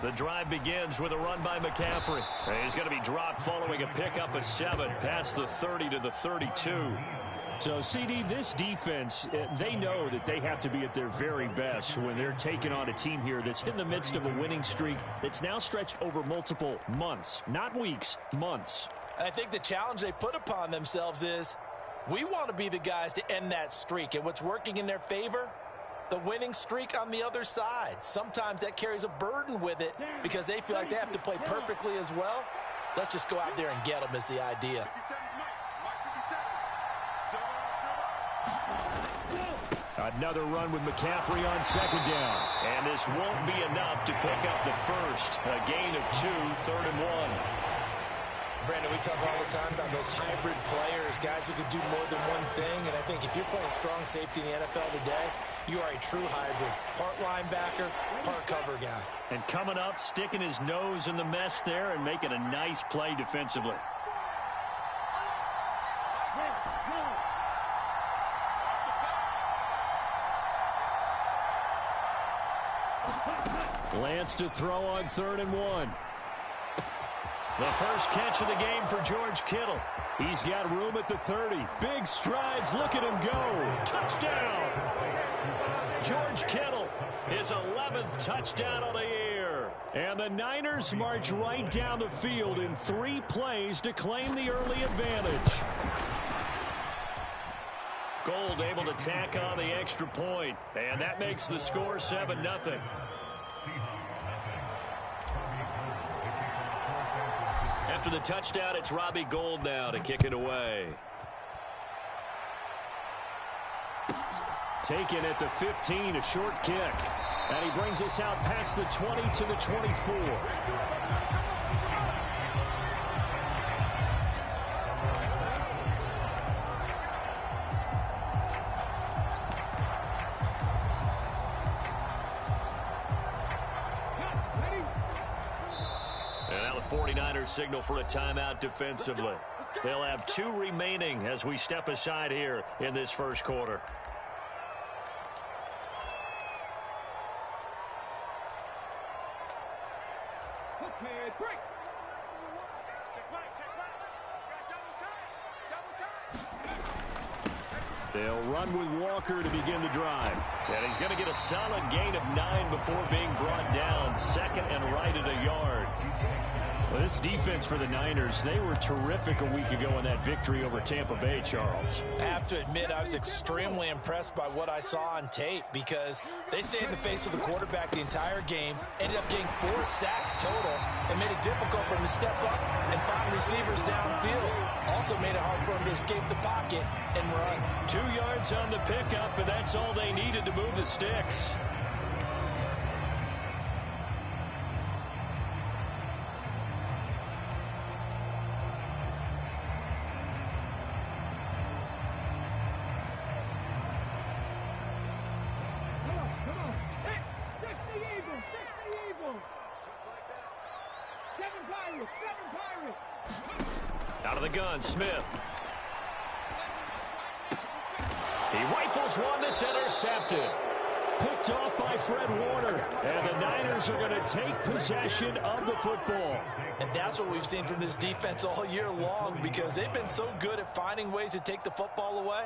The drive begins with a run by McCaffrey. He's going to be dropped following a pickup of 7 past the 30 to the 32. So, CD, this defense, they know that they have to be at their very best when they're taking on a team here that's in the midst of a winning streak that's now stretched over multiple months, not weeks, months. I think the challenge they put upon themselves is we want to be the guys to end that streak. And what's working in their favor? The winning streak on the other side. Sometimes that carries a burden with it because they feel like they have to play perfectly as well. Let's just go out there and get them is the idea. Another run with McCaffrey on 2nd down. And this won't be enough to pick up the first. A gain of 2, 3rd and 1. Brandon, we talk all the time about those hybrid players, guys who can do more than one thing. And I think if you're playing strong safety in the NFL today, you are a true hybrid. Part linebacker, part cover guy. And coming up, sticking his nose in the mess there and making a nice play defensively. Lance to throw on 3rd and 1. The first catch of the game for George Kittle. He's got room at the 30. Big strides. Look at him go. Touchdown. George Kittle, his 11th touchdown of the year. And the Niners march right down the field in 3 plays to claim the early advantage. Gold able to tack on the extra point. And that makes the score 7-0. After the touchdown, it's Robbie Gould now to kick it away. Taken at the 15, a short kick. And he brings us out past the 20 to the 24. And now the 49ers signal for a timeout defensively. They'll have 2 remaining as we step aside here in this first quarter. They'll run with Walker to begin the drive. And he's going to get a solid gain of 9 before being brought down. 2nd and right at a yard. Well, this defense for the Niners, they were terrific a week ago in that victory over Tampa Bay, Charles. I have to admit, I was extremely impressed by what I saw on tape because they stayed in the face of the quarterback the entire game, ended up getting 4 sacks total, and made it difficult for him to step up and find receivers downfield. Also made it hard for him to escape the pocket and run. 2 yards on the pickup, and that's all they needed to move the sticks. Out of the gun, Smith. He rifles one that's intercepted. Picked off by Fred Warner. And the Niners are going to take possession of the football. And that's what we've seen from this defense all year long because they've been so good at finding ways to take the football away.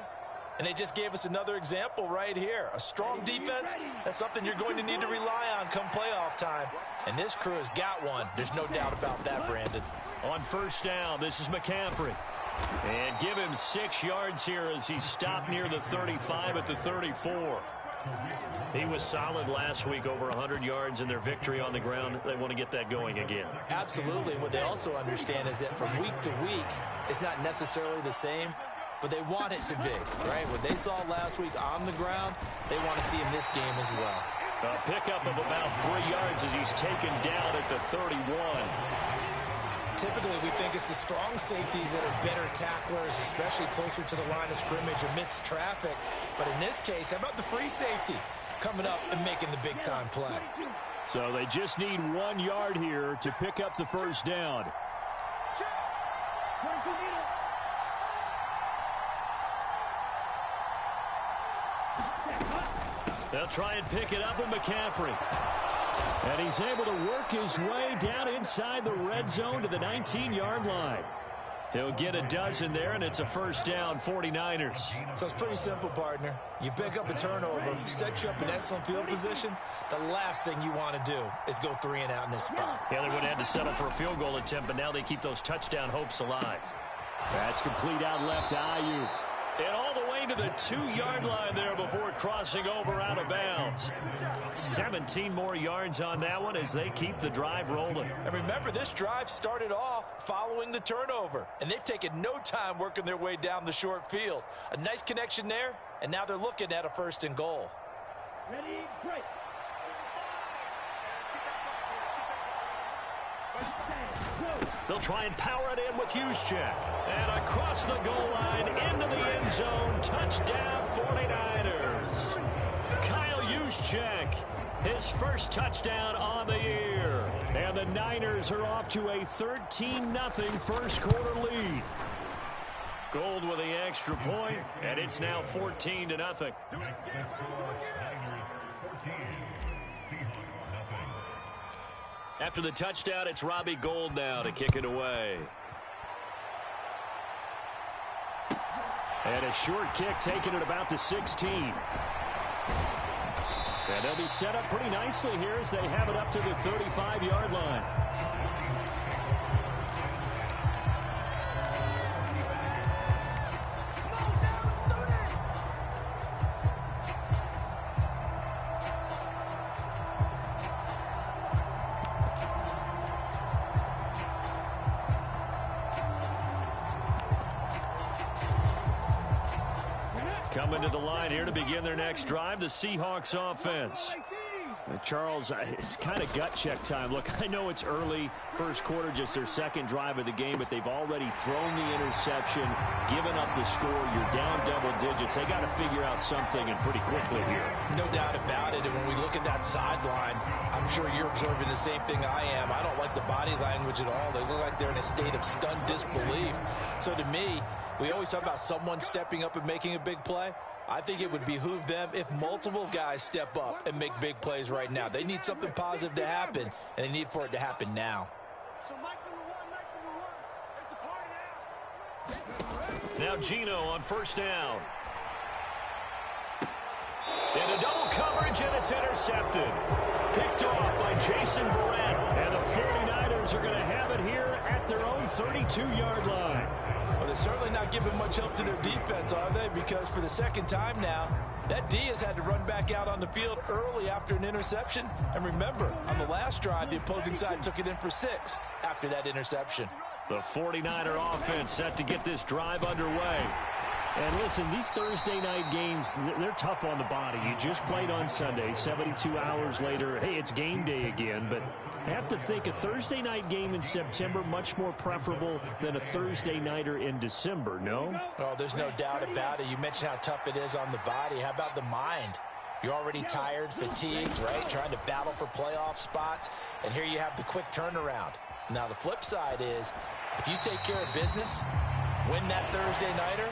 And they just gave us another example right here. A strong defense, that's something you're going to need to rely on come playoff time. And this crew has got one. There's no doubt about that, Brandon. On first down, this is McCaffrey. And give him 6 yards here as he stopped near the 35 at the 34. He was solid last week, over 100 yards in their victory on the ground. They want to get that going again. Absolutely. What they also understand is that from week to week, it's not necessarily the same, but they want it to be, right? What they saw last week on the ground, they want to see in this game as well. A pickup of about 3 yards as he's taken down at the 31. Typically, we think it's the strong safeties that are better tacklers, especially closer to the line of scrimmage amidst traffic. But in this case, how about the free safety coming up and making the big-time play? So they just need 1 yard here to pick up the first down. They'll try and pick it up with McCaffrey. And he's able to work his way down inside the red zone to the 19-yard line. He'll get a dozen there, and it's a first down, 49ers. So it's pretty simple, partner. You pick up a turnover, set you up in excellent field position. The last thing you want to do is go 3 and out in this spot. Yeah, they would have had to settle for a field goal attempt, but now they keep those touchdown hopes alive. That's complete out left to Ayuk. And all the way to the 2-yard line there before crossing over out of bounds. 17 more yards on that one as they keep the drive rolling. And remember, this drive started off following the turnover, and they've taken no time working their way down the short field. A nice connection there, and now they're looking at a 1st and goal. Ready, break. They'll try and power it in with Juszczyk. And across the goal line into the end zone. Touchdown 49ers. Kyle Juszczyk, his first touchdown on the year. And the Niners are off to a 13-0 first quarter lead. Gold with the extra point, and it's now 14-0. After the touchdown, it's Robbie Gould now to kick it away. And a short kick taken at about the 16. And they'll be set up pretty nicely here as they have it up to the 35-yard line. Coming to the line here to begin their next drive, the Seahawks offense. Charles, it's kind of gut check time. Look, I know it's early, first quarter, just their second drive of the game, but they've already thrown the interception, given up the score. You're down double digits. They got to figure out something, and pretty quickly here. No doubt about it, and when we look at that sideline, I'm sure you're observing the same thing I am. I don't like the body language at all. They look like they're in a state of stunned disbelief. So to me, we always talk about someone stepping up and making a big play. I think it would behoove them if multiple guys step up and make big plays right now. They need something positive to happen, and they need for it to happen now. Now Gino on first down. And a double coverage, and it's intercepted. Picked off by Jason Verrett. And the 49ers are going to have it here at their own 32-yard line. Well, they're certainly not giving much help to their defense, are they? Because for the second time now, that D has had to run back out on the field early after an interception. And remember, on the last drive, the opposing side took it in for 6 after that interception. The 49er offense set to get this drive underway. And listen, these Thursday night games, they're tough on the body. You just played on Sunday, 72 hours later. Hey, it's game day again, but I have to think a Thursday night game in September much more preferable than a Thursday nighter in December, no? Oh, there's no doubt about it. You mentioned how tough it is on the body. How about the mind? You're already tired, fatigued, right? Trying to battle for playoff spots. And here you have the quick turnaround. Now, the flip side is, if you take care of business, win that Thursday nighter,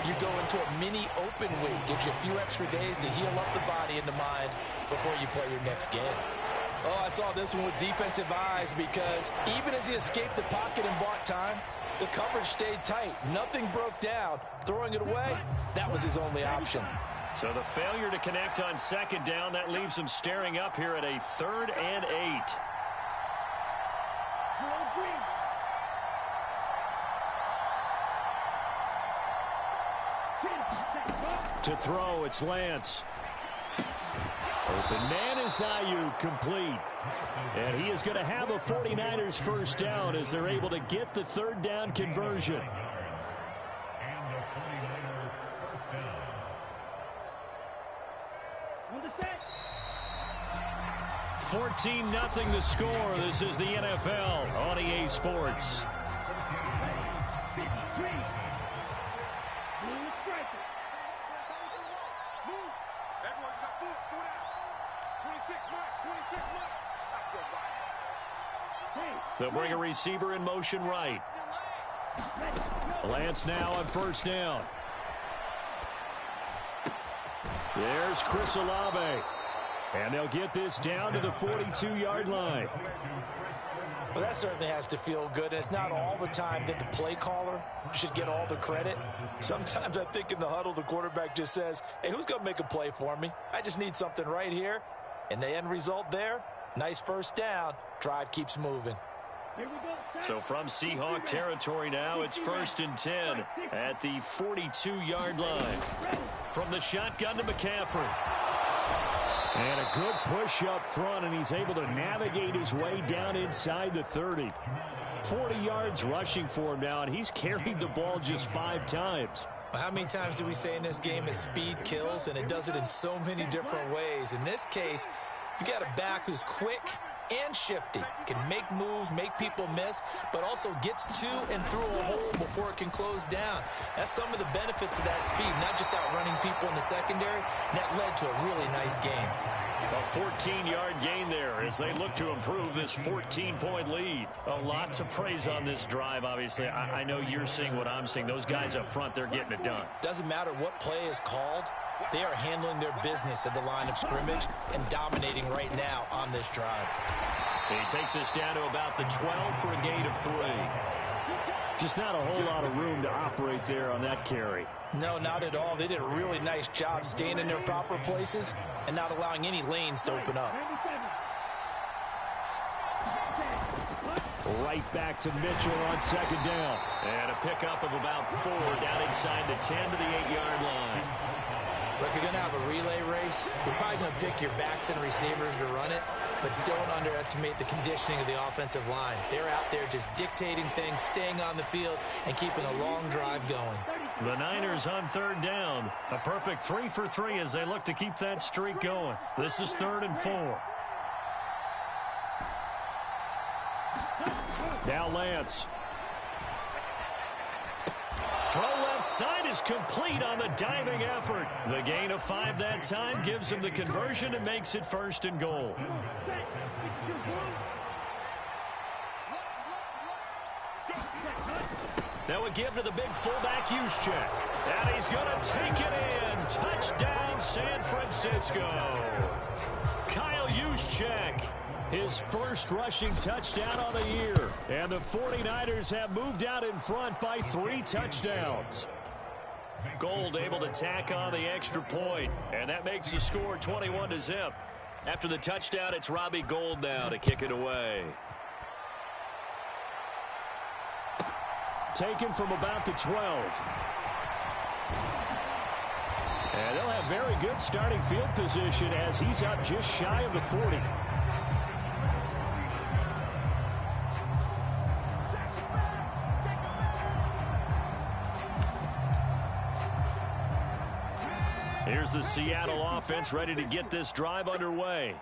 you go into a mini open week. Gives you a few extra days to heal up the body and the mind before you play your next game. Oh, I saw this one with defensive eyes because even as he escaped the pocket and bought time, the coverage stayed tight. Nothing broke down. Throwing it away, that was his only option. So the failure to connect on second down, that leaves him staring up here at a 3rd and 8. To throw, it's Lance. Open man is Ayuk, complete. And he is going to have a 49ers first down as they're able to get the 3rd down conversion. 14-0 the score. This is the NFL on EA Sports. They'll bring a receiver in motion right. Lance now on first down. There's Chris Olave. And they'll get this down to the 42-yard line. Well, that certainly has to feel good. And it's not all the time that the play caller should get all the credit. Sometimes I think in the huddle, the quarterback just says, hey, who's going to make a play for me? I just need something right here. And the end result there, nice first down. Drive keeps moving. So from Seahawk territory now, it's 1st and 10 at the 42-yard line. From the shotgun to McCaffrey. And a good push up front, and he's able to navigate his way down inside the 30. 40 yards rushing for him now, and he's carried the ball just 5 times. Well, how many times do we say in this game that speed kills, and it does it in so many different ways? In this case, you got a back who's quick and shifty, can make moves, make people miss, but also gets to and through a hole before it can close down. That's some of the benefits of that speed, not just outrunning people in the secondary. And that led to a really nice game. A 14-yard gain there as they look to improve this 14-point lead. A lot to praise on this drive, obviously. I know you're seeing what I'm seeing. Those guys up front, they're getting it done. Doesn't matter what play is called. They are handling their business at the line of scrimmage and dominating right now on this drive. He takes us down to about the 12 for a gain of 3. Just not a whole lot of room to operate there on that carry. No, not at all. They did a really nice job staying in their proper places and not allowing any lanes to open up. Right back to Mitchell on 2nd down. And a pickup of about 4 down inside the 10 to the 8-yard line. But if you're going to have a relay race, you're probably going to pick your backs and receivers to run it, but don't underestimate the conditioning of the offensive line. They're out there just dictating things, staying on the field, and keeping a long drive going. The Niners on 3rd down. A perfect 3 for 3 as they look to keep that streak going. This is 3rd and 4. Now Lance. Throw left side is complete on the diving effort. The gain of 5 that time gives him the conversion and makes it 1st and goal. That would give to the big fullback Juszczyk. And he's going to take it in. Touchdown, San Francisco. Kyle Juszczyk. His first rushing touchdown on the year. And the 49ers have moved out in front by 3 touchdowns. Gold able to tack on the extra point. And that makes the score 21-0. After the touchdown, it's Robbie Gould now to kick it away. Taken from about the 12. And they'll have very good starting field position as he's up just shy of the 40. Here's the Seattle offense ready to get this drive underway.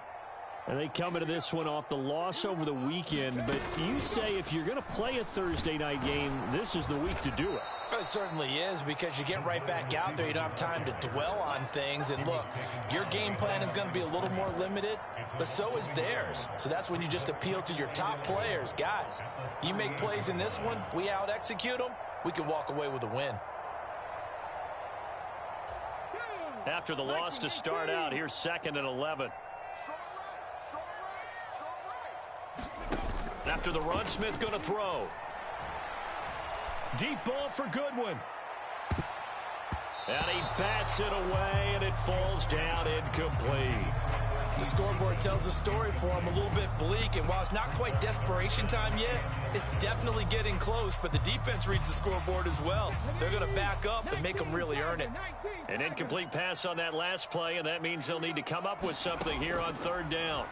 And they come into this one off the loss over the weekend. But you say if you're going to play a Thursday night game, this is the week to do it. It certainly is, because you get right back out there. You don't have time to dwell on things. And look, your game plan is going to be a little more limited, but so is theirs. So that's when you just appeal to your top players. Guys, you make plays in this one, we out-execute them, we can walk away with a win. After the loss to start out, here's 2nd and 11. After the run, Smith going to throw. Deep ball for Goodwin. And he bats it away, and it falls down incomplete. The scoreboard tells a story for him, a little bit bleak, and while it's not quite desperation time yet, it's definitely getting close, but the defense reads the scoreboard as well. They're going to back up and make them really earn it. An incomplete pass on that last play, and that means they'll need to come up with something here on 3rd down.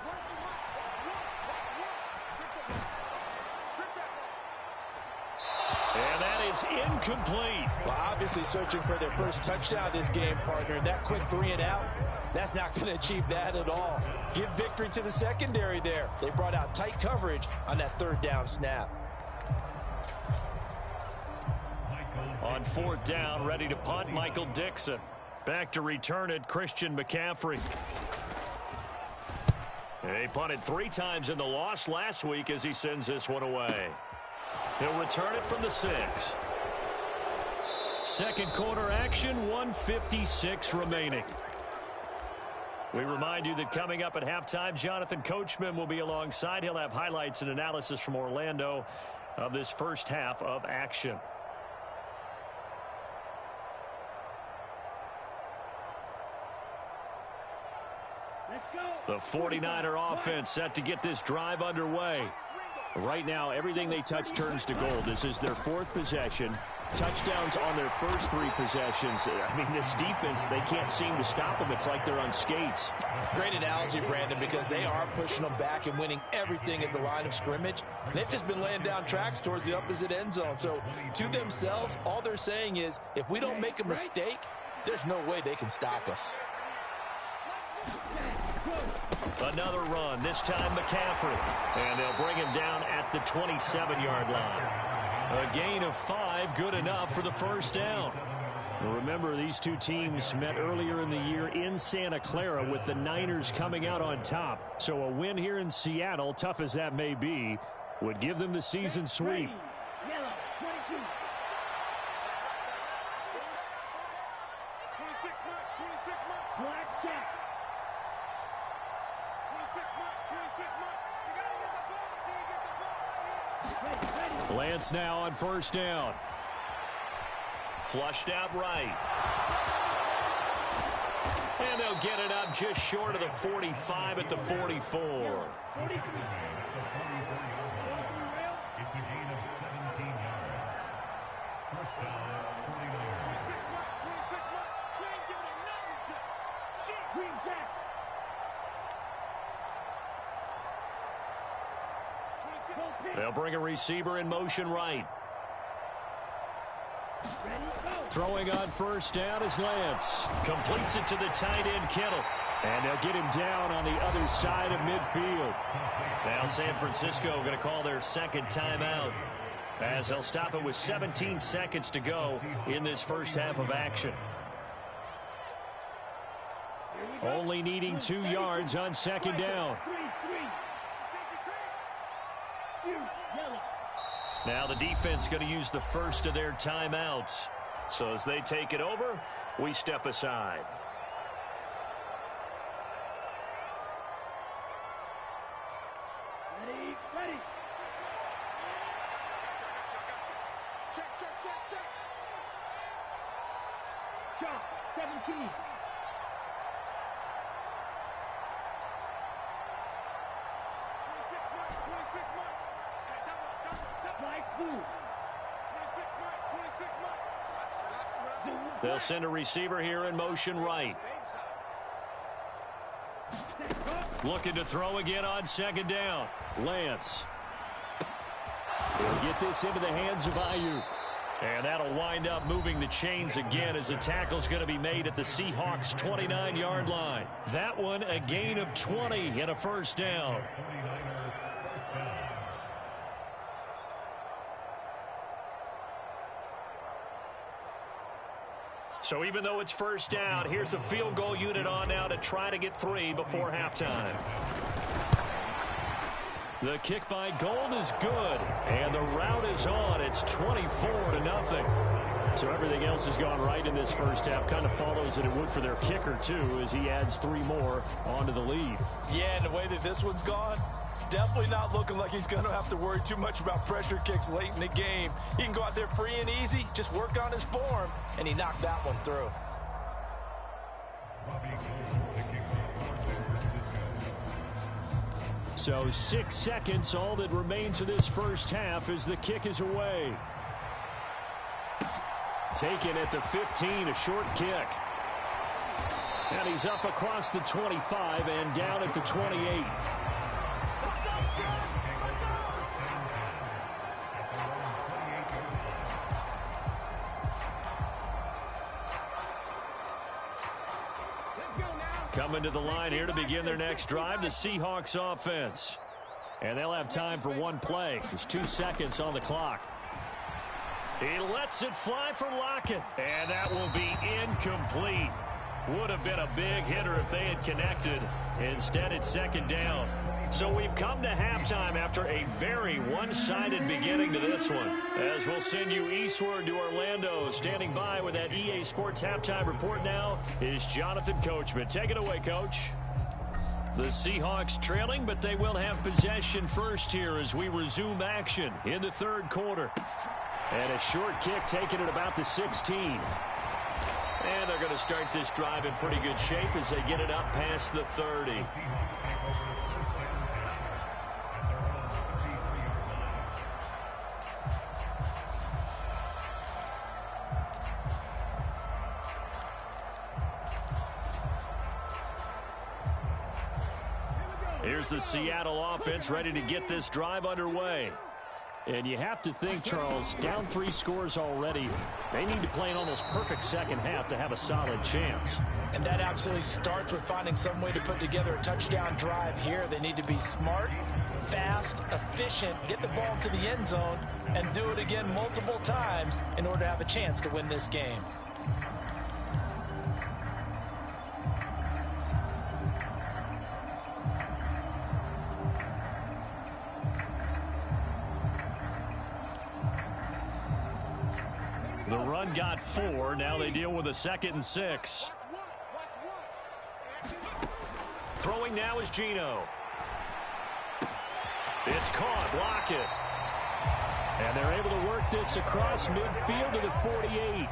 And that is incomplete. Well, obviously searching for their first touchdown this game, partner. That quick 3 and out, that's not going to achieve that at all. Give victory to the secondary there. They brought out tight coverage on that 3rd down snap. On 4th down, ready to punt, Michael Dixon. Back to return it, Christian McCaffrey. He punted 3 times in the loss last week as he sends this one away. He'll return it from the 6. Second quarter action, 1:56 remaining. We remind you that coming up at halftime, Jonathan Coachman will be alongside. He'll have highlights and analysis from Orlando of this first half of action. The 49er offense set to get this drive underway. Right now, everything they touch turns to gold. This is their fourth possession. Touchdowns on their first three possessions. I mean, this defense, they can't seem to stop them. It's like they're on skates. Great analogy, Brandon, because they are pushing them back and winning everything at the line of scrimmage. They've just been laying down tracks towards the opposite end zone. So to themselves, all they're saying is, if we don't make a mistake, there's no way they can stop us. Another run, this time McCaffrey. And they'll bring him down at the 27-yard line. A gain of 5, good enough for the first down. Remember, these two teams met earlier in the year in Santa Clara with the Niners coming out on top. So a win here in Seattle, tough as that may be, would give them the season sweep. Yellow, 22. 26 mark. Black Jack. 26 mark. You gotta get the ball. Ready. Lance now on first down. Flushed out right. And they'll get it up just short of the 45 at the 44. They'll bring a receiver in motion right. Throwing on first down is Lance. Completes it to the tight end, Kittle. And they'll get him down on the other side of midfield. Now San Francisco going to call their second timeout, as they'll stop it with 17 seconds to go in this first half of action. Only needing 2 yards on second down. Now the defense going to use the first of their timeouts. So as they take it over, we step aside. Ready. Check. Shot, 17. They'll send a receiver here in motion right. Looking to throw again on second down. Lance. He'll get this into the hands of Ayuk. And that'll wind up moving the chains again as the tackle's going to be made at the Seahawks' 29-yard line. That one a gain of 20 and a first down. So even though it's first down, here's the field goal unit on now to try to get 3 before halftime. The kick by Gold is good, and the route is on. It's 24-0. So everything else has gone right in this first half. Kind of follows that it would for their kicker, too, as he adds 3 more onto the lead. Yeah, and the way that this one's gone, definitely not looking like he's going to have to worry too much about pressure kicks late in the game. He can go out there free and easy, just work on his form, and he knocked that one through. So 6 seconds, all that remains of this first half as the kick is away. Taken at the 15, a short kick. And he's up across the 25 and down at the 28. Coming to the line here to begin their next drive, the Seahawks offense. And they'll have time for one play. There's 2 seconds on the clock. He lets it fly for Lockett. And that will be incomplete. Would have been a big hitter if they had connected. Instead, it's second down. So we've come to halftime after a very one-sided beginning to this one. As we'll send you eastward to Orlando. Standing by with that EA Sports halftime report now is Jonathan Coachman. Take it away, Coach. The Seahawks trailing, but they will have possession first here as we resume action in the third quarter. And a short kick taken at about the 16. And they're going to start this drive in pretty good shape as they get it up past the 30. Here's the Seattle offense ready to get this drive underway. And you have to think, Charles, down 3 scores already. They need to play an almost perfect second half to have a solid chance. And that absolutely starts with finding some way to put together a touchdown drive here. They need to be smart, fast, efficient, get the ball to the end zone, and do it again multiple times in order to have a chance to win this game. The run got 4. Now they deal with a 2nd and 6. Throwing now is Geno. It's caught. Lockett. And they're able to work this across midfield to the 48.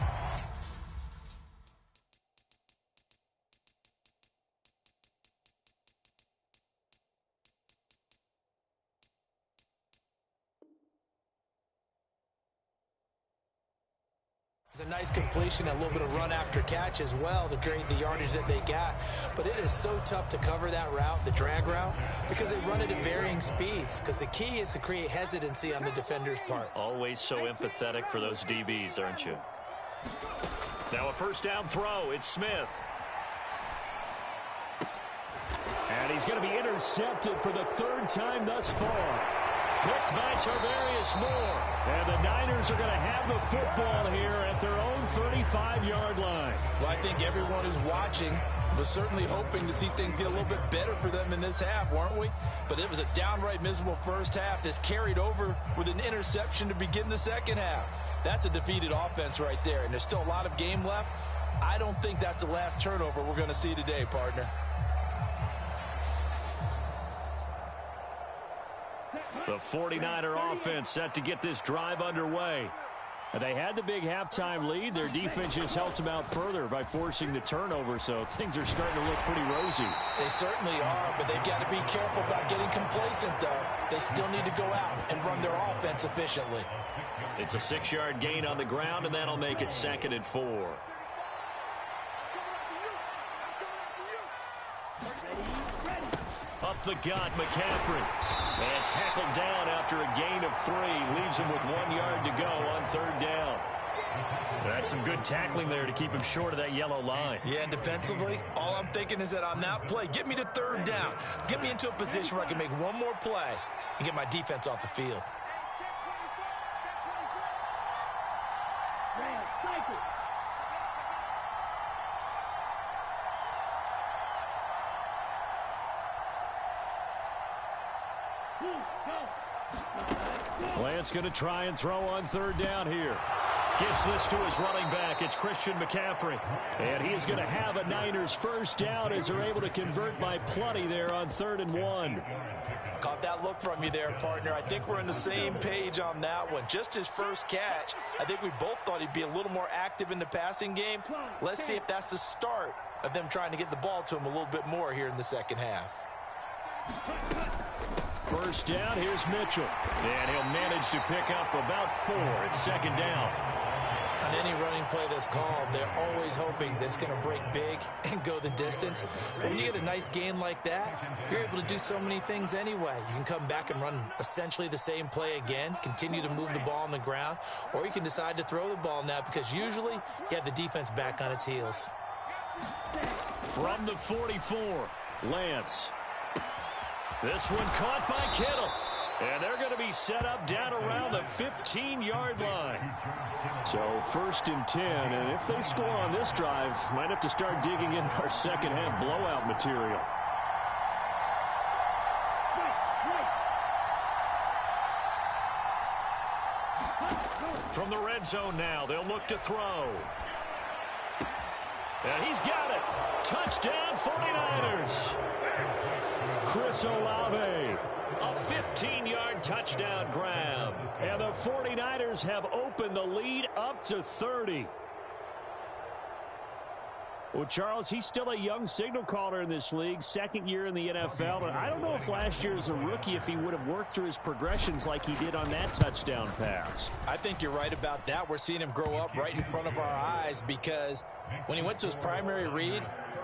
It's a nice completion, a little bit of run after catch as well to create the yardage that they got. But it is so tough to cover that route, the drag route, because they run it at varying speeds. Because the key is to create hesitancy on the defender's part. Always so empathetic for those DBs, aren't you? Now a first down throw. It's Smith. And he's going to be intercepted for the 3rd time thus far. Picked by Tarvarius Moore. And the Niners are going to have the football here at their own 35-yard line. Well, I think everyone who's watching was certainly hoping to see things get a little bit better for them in this half, weren't we? But it was a downright miserable first half. This carried over with an interception to begin the second half. That's a defeated offense right there, and there's still a lot of game left. I don't think that's the last turnover we're going to see today, partner. The 49er offense set to get this drive underway. And they had the big halftime lead. Their defense just helped them out further by forcing the turnover, so things are starting to look pretty rosy. They certainly are, but they've got to be careful about getting complacent, though. They still need to go out and run their offense efficiently. It's a 6-yard gain on the ground, and that'll make it 2nd and 4. Up the gut, McCaffrey. And tackled down after a gain of 3. Leaves him with 1 yard to go on 3rd down. That's some good tackling there to keep him short of that yellow line. Yeah, and defensively, all I'm thinking is that on that play, get me to 3rd down. Get me into a position where I can make one more play and get my defense off the field. Lance going to try and throw on 3rd down here. Gets this to his running back. It's Christian McCaffrey. And he is going to have a Niners first down as they're able to convert by plenty there on 3rd and 1. Caught that look from you there, partner. I think we're on the same page on that one. Just his first catch. I think we both thought he'd be a little more active in the passing game. Let's see if that's the start of them trying to get the ball to him a little bit more here in the second half. First down, here's Mitchell. And he'll manage to pick up about 4. It's 2nd down. On any running play that's called, they're always hoping that it's going to break big and go the distance. But when you get a nice gain like that, you're able to do so many things anyway. You can come back and run essentially the same play again, continue to move the ball on the ground, or you can decide to throw the ball now because usually you have the defense back on its heels. From the 44, Lance. This one caught by Kittle. And they're going to be set up down around the 15-yard line. So 1st and 10. And if they score on this drive, might have to start digging in our second half blowout material. From the red zone now, they'll look to throw. And he's got it. Touchdown 49ers. Chris Olave. A 15-yard touchdown grab. And the 49ers have opened the lead up to 30. Well, Charles, he's still a young signal caller in this league, second year in the NFL. And I don't know if last year as a rookie, if he would have worked through his progressions like he did on that touchdown pass. I think you're right about that. We're seeing him grow up right in front of our eyes because when he went to his primary read,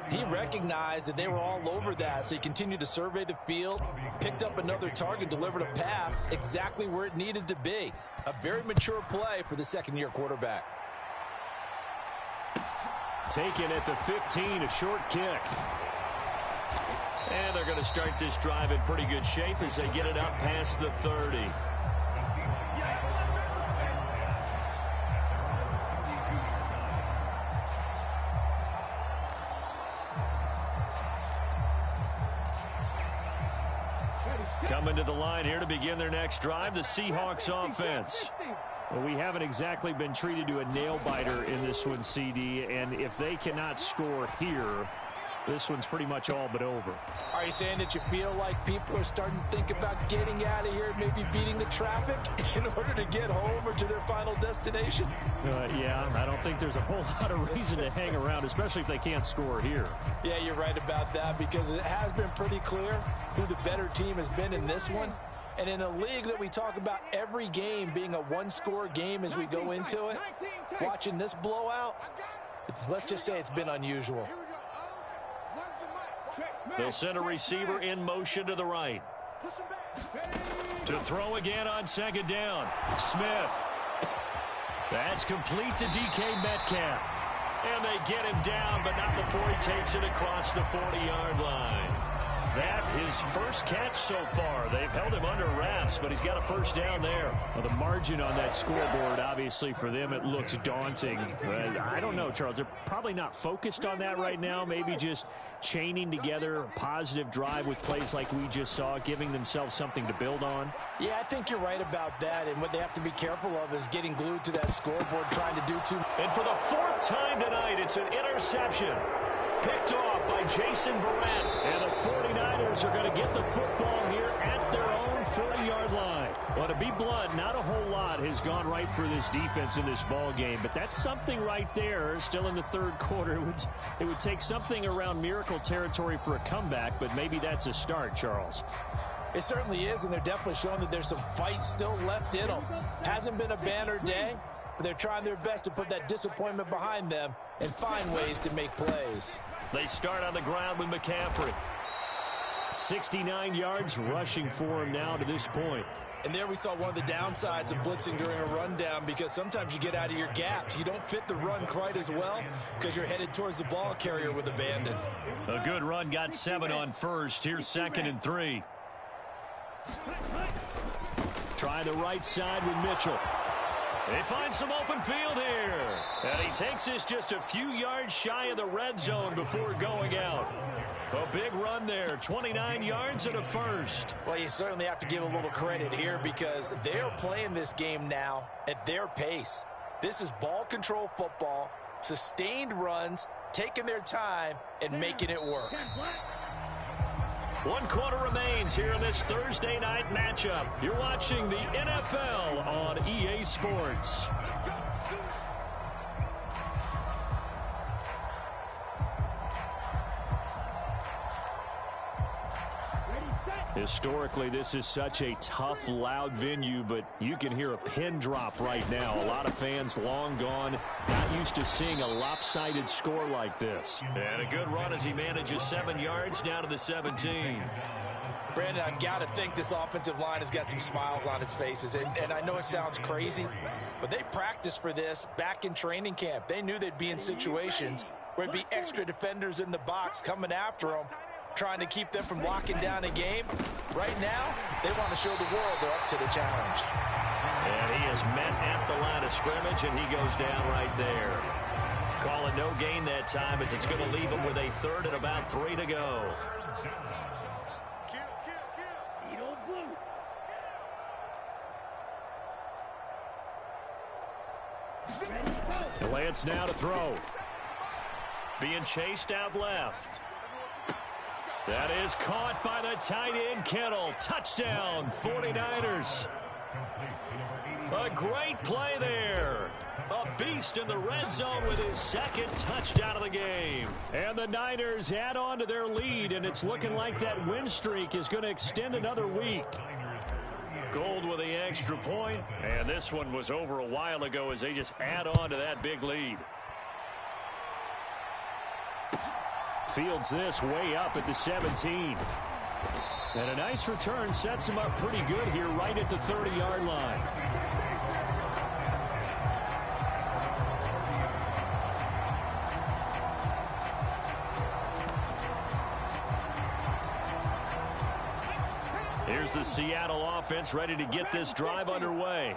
he recognized that they were all over that. So he continued to survey the field, picked up another target, delivered a pass exactly where it needed to be. A very mature play for the second-year quarterback. Taken at the 15, a short kick. And they're going to start this drive in pretty good shape as they get it up past the 30. Coming to the line here to begin their next drive, the Seahawks offense. Well, we haven't exactly been treated to a nail-biter in this one, CD, and if they cannot score here, this one's pretty much all but over. Are you saying that you feel like people are starting to think about getting out of here, maybe beating the traffic in order to get home or to their final destination? Yeah, I don't think there's a whole lot of reason to hang around, especially if they can't score here. Yeah, you're right about that because it has been pretty clear who the better team has been in this one. And in a league that we talk about every game being a one-score game as we go into it, watching this blowout, let's just say it's been unusual. They'll send a receiver in motion to the right. To throw again on second down. Smith. That's complete to DK Metcalf. And they get him down, but not before he takes it across the 40-yard line. That his first catch so far. They've held him under wraps, but he's got a first down there. Well, the margin on that scoreboard, obviously for them, it looks daunting. I don't know, Charles. They're probably not focused on that right now. Maybe just chaining together a positive drive with plays like we just saw, giving themselves something to build on. Yeah, I think you're right about that. And what they have to be careful of is getting glued to that scoreboard, trying to do too much. And for the fourth time tonight, it's an interception. Picked off by Jason Verrett. And the 49ers are going to get the football here at their own 40-yard line. Well, to be blunt, not a whole lot has gone right for this defense in this ball game, but that's something right there. Still in the third quarter. It would take something around miracle territory for a comeback, but maybe that's a start, Charles. It certainly is, and they're definitely showing that there's some fight still left in them. Hasn't been a banner day, but they're trying their best to put that disappointment behind them and find ways to make plays. They start on the ground with McCaffrey. 69 yards rushing for him now to this point. And there we saw one of the downsides of blitzing during a rundown because sometimes you get out of your gaps. You don't fit the run quite as well because you're headed towards the ball carrier with abandon. A good run got 7 on first. Here's 2nd and 3. Try the right side with Mitchell. They find some open field here. And he takes this just a few yards shy of the red zone before going out. A big run there, 29 yards and a first. Well, you certainly have to give a little credit here because they're playing this game now at their pace. This is ball control football, sustained runs, taking their time, and making it work. 1 quarter remains here in this Thursday night matchup. You're watching the NFL on EA Sports. Historically, this is such a tough, loud venue, but you can hear a pin drop right now. A lot of fans long gone, not used to seeing a lopsided score like this. And a good run as he manages 7 yards down to the 17. Brandon, I've got to think this offensive line has got some smiles on its faces. And I know it sounds crazy, but they practiced for this back in training camp. They knew they'd be in situations where it'd be extra defenders in the box coming after them, trying to keep them from locking down a game. Right now, they want to show the world they're up to the challenge. And he is met at the line of scrimmage, and he goes down right there. Call it no gain that time as it's going to leave him with a 3rd and about 3 to go. Lance now to throw. Being chased out left. That is caught by the tight end, Kittle. Touchdown, 49ers. A great play there. A beast in the red zone with his second touchdown of the game. And the Niners add on to their lead, and it's looking like that win streak is going to extend another week. Gold with the extra point, and this one was over a while ago as they just add on to that big lead. Fields this way up at the 17. And a nice return sets him up pretty good here right at the 30-yard line. Here's the Seattle offense ready to get this drive underway.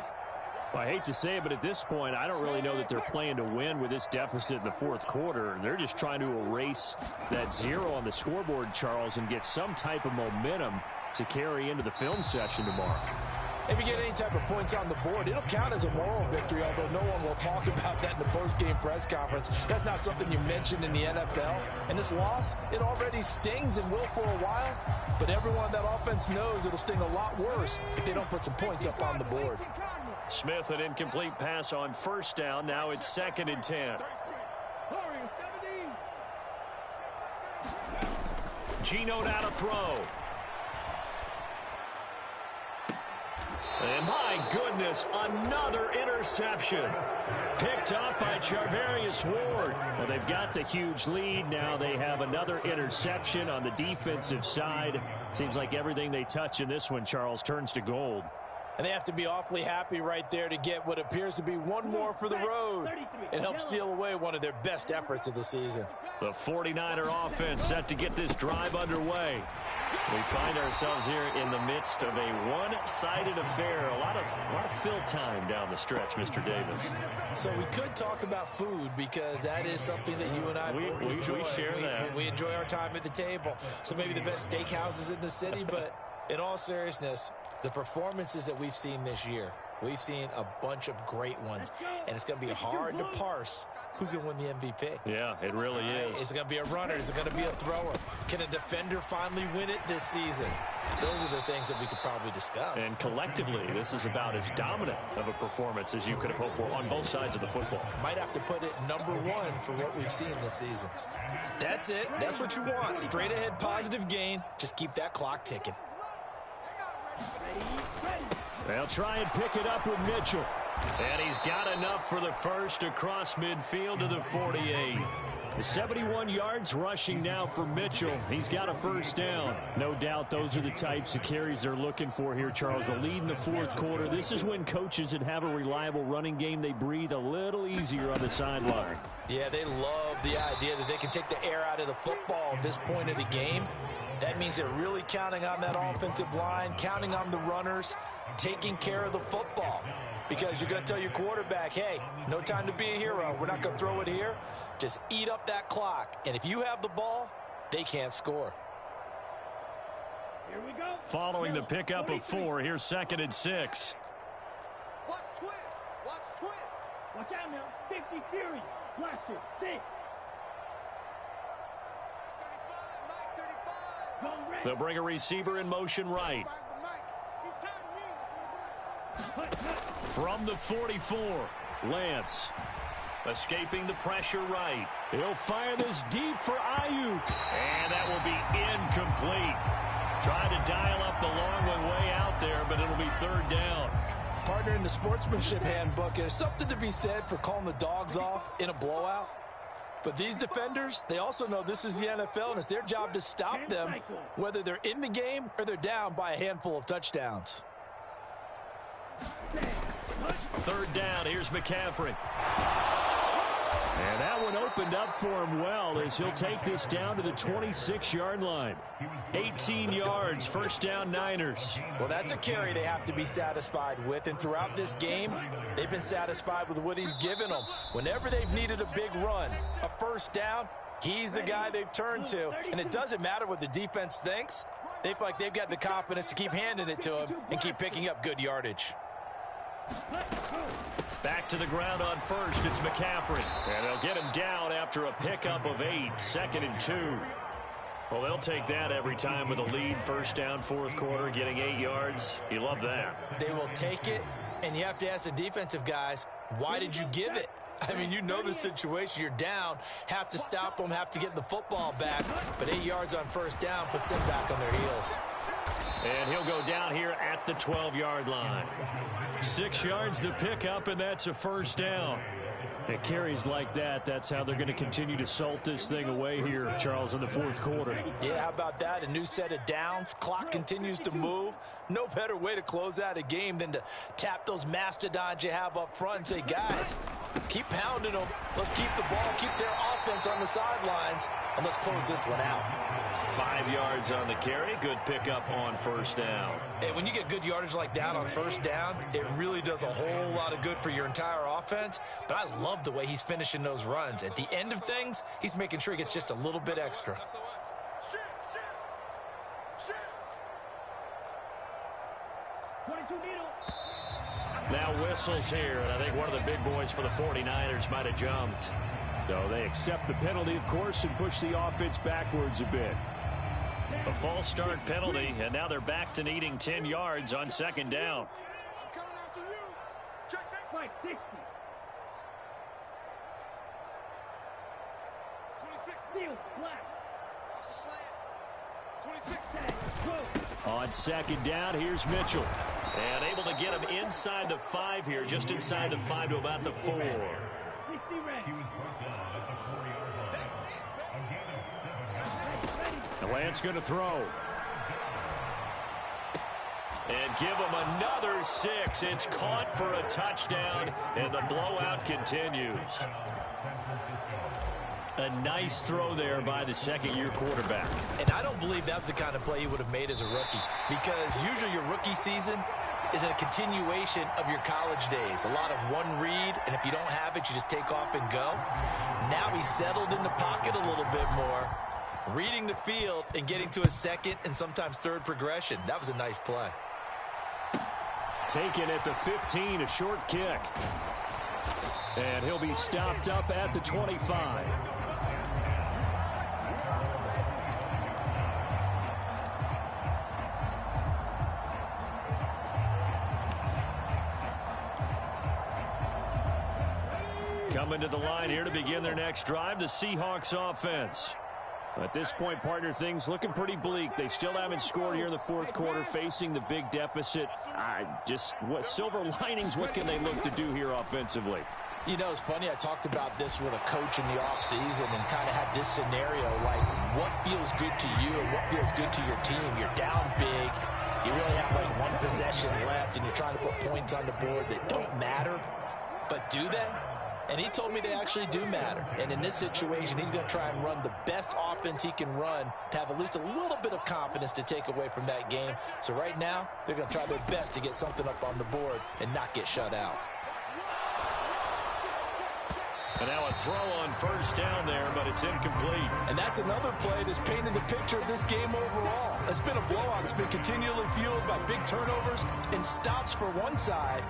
Well, I hate to say it, but at this point, I don't really know that they're playing to win with this deficit in the fourth quarter. They're just trying to erase that 0 on the scoreboard, Charles, and get some type of momentum to carry into the film session tomorrow. If you get any type of points on the board, it'll count as a moral victory, although no one will talk about that in the post-game press conference. That's not something you mentioned in the NFL. And this loss, it already stings and will for a while, but everyone on that offense knows it'll sting a lot worse if they don't put some points up on the board. Smith, an incomplete pass on first down. Now it's 2nd and 10. Geno now to throw. And my goodness, another interception. Picked up by Charvarius Ward. Well, they've got the huge lead. Now they have another interception on the defensive side. Seems like everything they touch in this one, Charles, turns to gold. And they have to be awfully happy right there to get what appears to be one more for the road. It helps seal away one of their best efforts of the season. The 49er offense set to get this drive underway. We find ourselves here in the midst of a one-sided affair. A lot of fill time down the stretch, Mr. Davis. So we could talk about food because that is something that you and I enjoy. We share that. We enjoy our time at the table. So maybe the best steakhouses in the city, but in all seriousness, the performances that we've seen this year, we've seen a bunch of great ones, and it's going to be hard to parse who's going to win the MVP. Yeah, it really is. Is it going to be a runner? Is it going to be a thrower? Can a defender finally win it this season? Those are the things that we could probably discuss. And collectively, this is about as dominant of a performance as you could have hoped for on both sides of the football. Might have to put it number one for what we've seen this season. That's it. That's what you want. Straight ahead positive gain. Just keep that clock ticking. They'll try and pick it up with Mitchell. And he's got enough for the first across midfield to the 48. 71 yards rushing now for Mitchell. He's got a first down. No doubt those are the types of carries they're looking for here, Charles. The lead in the fourth quarter. This is when coaches that have a reliable running game, they breathe a little easier on the sideline. Yeah, they love the idea that they can take the air out of the football at this point of the game. That means they're really counting on that offensive line, counting on the runners, taking care of the football. Because you're going to tell your quarterback, hey, no time to be a hero. We're not going to throw it here. Just eat up that clock. And if you have the ball, they can't score. Here we go. Following the pickup of 4, here's 2nd and 6. Watch twist. Watch twist. Watch out now. 50 Fury. Blaster. 6. They'll bring a receiver in motion right. From the 44, Lance. Escaping the pressure right. He'll fire this deep for Ayuk. And that will be incomplete. Trying to dial up the long one way out there, but it'll be 3rd down. Partner, in the sportsmanship handbook, there's something to be said for calling the dogs off in a blowout. But these defenders, they also know this is the NFL, and it's their job to stop them, whether they're in the game or they're down by a handful of touchdowns. 3rd down, here's McCaffrey. And that one opened up for him well as he'll take this down to the 26-yard line. 18 yards, first down Niners. Well, that's a carry they have to be satisfied with. And throughout this game, they've been satisfied with what he's given them. Whenever they've needed a big run, a first down, he's the guy they've turned to. And it doesn't matter what the defense thinks. They feel like they've got the confidence to keep handing it to him and keep picking up good yardage. Back to the ground on first, it's McCaffrey. And they'll get him down after a pickup of 8, 2nd and 2. Well, they'll take that every time with a lead, first down, fourth quarter, getting 8 yards. You love that. They will take it, and you have to ask the defensive guys, why did you give it? I mean, you know the situation. You're down, have to stop them, have to get the football back. But 8 yards on first down puts them back on their heels. And he'll go down here at the 12-yard line. 6 yards the pickup, and that's a first down. It carries like that. That's how they're going to continue to salt this thing away here, Charles, in the fourth quarter. Yeah, how about that? A new set of downs. Clock continues to move. No better way to close out a game than to tap those mastodons you have up front and say, guys, keep pounding them. Let's keep the ball, keep their offense on the sidelines, and let's close this one out. 5 yards on the carry. Good pickup on first down. Hey, when you get good yardage like that on first down, it really does a whole lot of good for your entire offense. But I love the way he's finishing those runs. At the end of things, he's making sure he gets just a little bit extra. Now whistles here, and I think one of the big boys for the 49ers might have jumped. So they accept the penalty, of course, and push the offense backwards a bit. A false start penalty, and now they're back to needing 10 yards on second down. I'm coming after you. Check that. Right, 60. 26. Steal, flat. Watch the slant. 26. On second down, here's Mitchell. And able to get him inside the 5 here, just inside the 5 to about the 4. 60 ready. And Lance going to throw. And give him another 6. It's caught for a touchdown, and the blowout continues. A nice throw there by the second-year quarterback. And I don't believe that was the kind of play he would have made as a rookie, because usually your rookie season is a continuation of your college days. A lot of one read, and if you don't have it, you just take off and go. Now he's settled in the pocket a little bit more, reading the field and getting to a second and sometimes third progression. That was a nice play. Taken at the 15, a short kick. And he'll be stopped up at the 25. Coming to the line here to begin their next drive, the Seahawks offense. At this point, partner, things looking pretty bleak. They still haven't scored here in the fourth quarter, facing the big deficit. Just what silver linings, what can they look to do here offensively? You know, it's funny, I talked about this with a coach in the offseason and kind of had this scenario, like what feels good to you and what feels good to your team. You're down big. You really have like one possession left, and you're trying to put points on the board that don't matter. But do they? And he told me they actually do matter. And in this situation, he's going to try and run the best offense he can run to have at least a little bit of confidence to take away from that game. So right now, they're going to try their best to get something up on the board and not get shut out. And now a throw on first down there, but it's incomplete. And that's another play that's painted the picture of this game overall. It's been a blowout. It's been continually fueled by big turnovers and stops for one side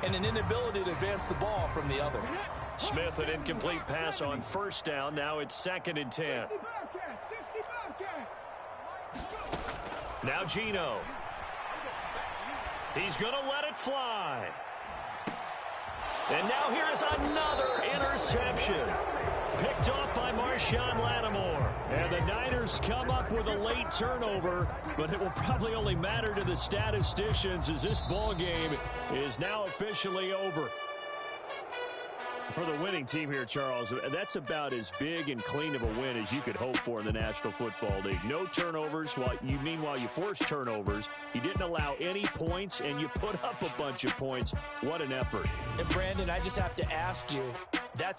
and an inability to advance the ball from the other. Smith, an incomplete pass on first down. Now it's 2nd and 10. Now Geno. He's going to let it fly. And now here is another interception. Picked off by Marshawn Lattimore. And the Niners come up with a late turnover, but it will probably only matter to the statisticians as this ball game is now officially over. For the winning team here, Charles, that's about as big and clean of a win as you could hope for in the National Football League. No turnovers. Meanwhile, you forced turnovers. You didn't allow any points, and you put up a bunch of points. What an effort. And, Brandon, I just have to ask you, that's